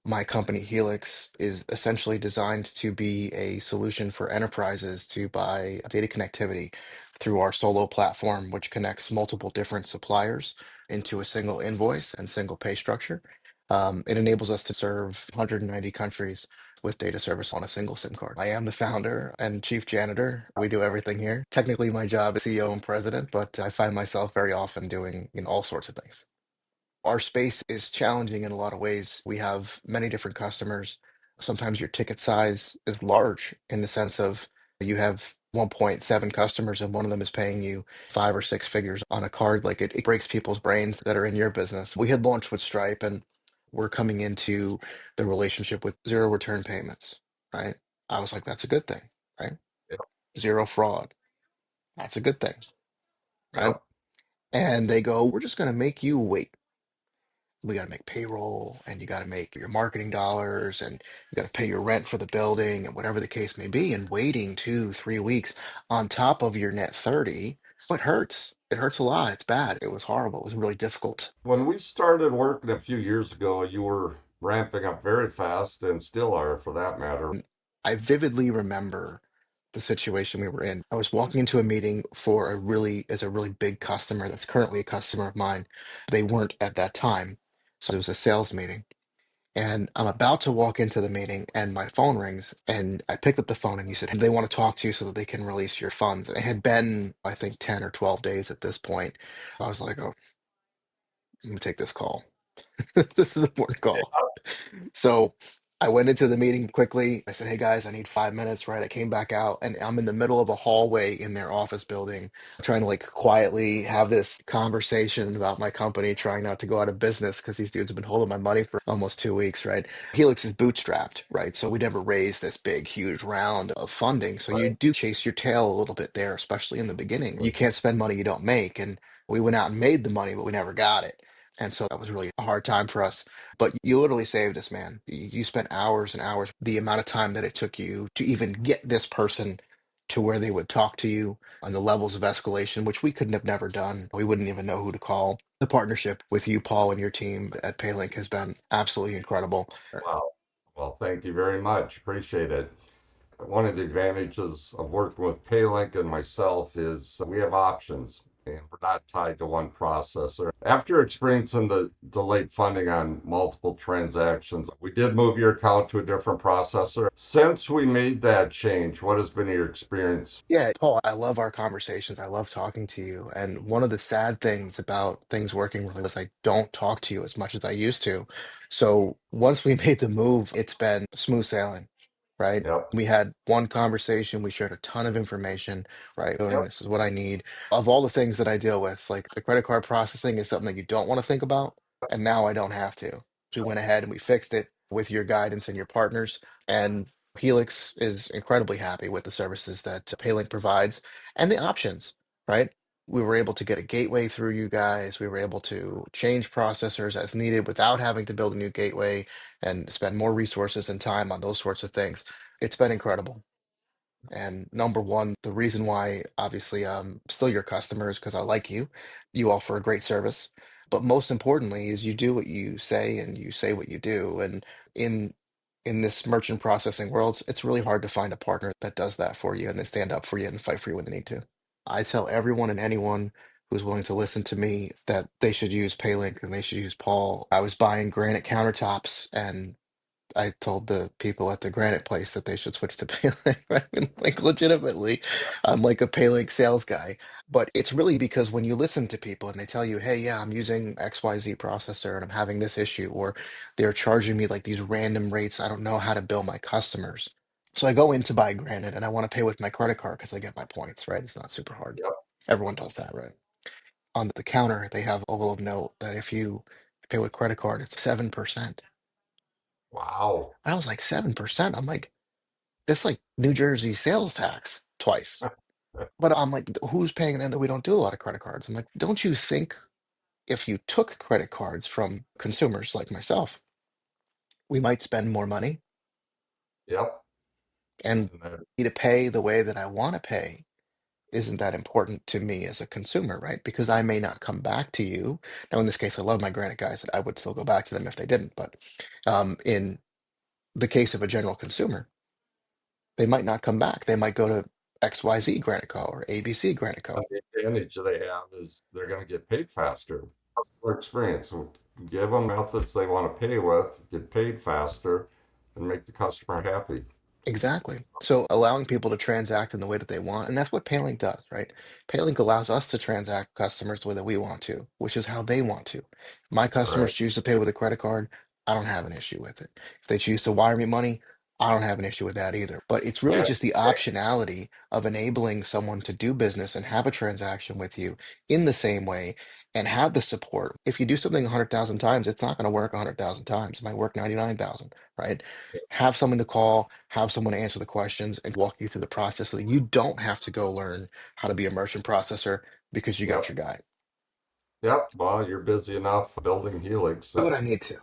My company, Helix, is essentially designed to be a solution for enterprises to buy data connectivity through our Solo platform, which connects multiple different suppliers into a single invoice and single pay structure. It enables us to serve 190 countries with data service on a single SIM card. I am the founder and chief janitor. We do everything here. Technically, my job is CEO and president, but I find myself very often doing all sorts of things. Our space is challenging in a lot of ways. We have many different customers. Sometimes your ticket size is large in the sense of you have 1.7 customers and one of them is paying you 5 or 6 figures on a card. Like it breaks people's brains that are in your business. We had launched with Stripe and we're coming into the relationship with zero return payments, right? I was like, that's a good thing, right? Yep. Zero fraud. That's a good thing, right? Yep. And they go, we're just going to make you wait. We got to make payroll and you got to make your marketing dollars and you got to pay your rent for the building and whatever the case may be. And waiting 2, 3 weeks on top of your net 30, it hurts. It hurts a lot. It's bad. It was horrible. It was really difficult. When we started working a few years ago, you were ramping up very fast and still are for that matter. And I vividly remember the situation we were in. I was walking into a meeting for is a really big customer that's currently a customer of mine. They weren't at that time. So it was a sales meeting. And I'm about to walk into the meeting and my phone rings and I picked up the phone and he said, they want to talk to you so that they can release your funds. And it had been, I think, 10 or 12 days at this point. I was like, oh, I'm gonna take this call. This is an important call. So I went into the meeting quickly. I said, hey guys, I need 5 minutes, right? I came back out and I'm in the middle of a hallway in their office building, trying to like quietly have this conversation about my company, trying not to go out of business because these dudes have been holding my money for almost 2 weeks, right? Helix is bootstrapped, right? So we never raised this big, huge round of funding. So you Right. do chase your tail a little bit there, especially in the beginning. You can't spend money you don't make. And we went out and made the money, but we never got it. And so that was really a hard time for us, but you literally saved us, man. You spent hours and hours, the amount of time that it took you to even get this person to where they would talk to you on the levels of escalation, which we couldn't have never done. We wouldn't even know who to call. The partnership with you, Paul, and your team at Paylink has been absolutely incredible. Wow. Well, thank you very much. Appreciate it. One of the advantages of working with Paylink and myself is we have options and we're not tied to one processor. After experiencing the delayed funding on multiple transactions, we did move your account to a different processor. Since we made that change, what has been your experience? Yeah, Paul, I love our conversations. I love talking to you. And one of the sad things about things working really was I don't talk to you as much as I used to. So once we made the move, it's been smooth sailing, right? Yep. We had one conversation, we shared a ton of information, right? Going, Yep. this is what I need. Of all the things that I deal with, like the credit card processing is something that you don't want to think about. And now I don't have to. We went ahead and we fixed it with your guidance and your partners. And Helix is incredibly happy with the services that Paylink provides and the options, right? We were able to get a gateway through you guys. We were able to change processors as needed without having to build a new gateway and spend more resources and time on those sorts of things. It's been incredible. And number one, the reason why obviously I'm still your customer is because I like you. You offer a great service. But most importantly is you do what you say and you say what you do. And in in this merchant processing world, it's really hard to find a partner that does that for you and they stand up for you and fight for you when they need to. I tell everyone and anyone who's willing to listen to me that they should use Paylink and they should use Paul. I was buying granite countertops and I told the people at the granite place that they should switch to Paylink. Right? And, like legitimately, I'm like a Paylink sales guy. But it's really because when you listen to people and they tell you, hey, yeah, I'm using XYZ processor and I'm having this issue, or they're charging me like these random rates, I don't know how to bill my customers. So I go in to buy granite and I want to pay with my credit card because I get my points, right? It's not super hard. Yep. Everyone does that, right? On the counter, they have a little note that if you pay with credit card, it's 7%. Wow. I was like, 7%. I'm like, that's like New Jersey sales tax twice. But I'm like, who's paying that? We don't do a lot of credit cards. I'm like, don't you think if you took credit cards from consumers like myself, we might spend more money Yep. and And then, me to pay the way that I want to pay? isn't that important to me as a consumer, right? Because I may not come back to you. Now, in this case, I love my granite guys that I would still go back to them if they didn't. But in the case of a general consumer, they might not come back. They might go to XYZ Granite Co. or ABC Granite Co. The advantage they have is they're going to get paid faster. Customer experience. So give them methods they want to pay with, get paid faster, and make the customer happy. Exactly. So allowing people to transact in the way that they want, and that's what Paylink does, right? Paylink allows us to transact customers the way that we want to, which is how they want to. My Right. customers choose to pay with a credit card. I don't have an issue with it. If they choose to wire me money, I don't have an issue with that either. But it's really Yeah. just the optionality of enabling someone to do business and have a transaction with you in the same way and have the support. If you do something 100,000 times, it's not going to work 100,000 times. It might work 99,000, right? Have someone to call, have someone to answer the questions and walk you through the process so that you don't have to go learn how to be a merchant processor because you got Yep. your guy. Yep. Well, you're busy enough building Helix. Why would I need to?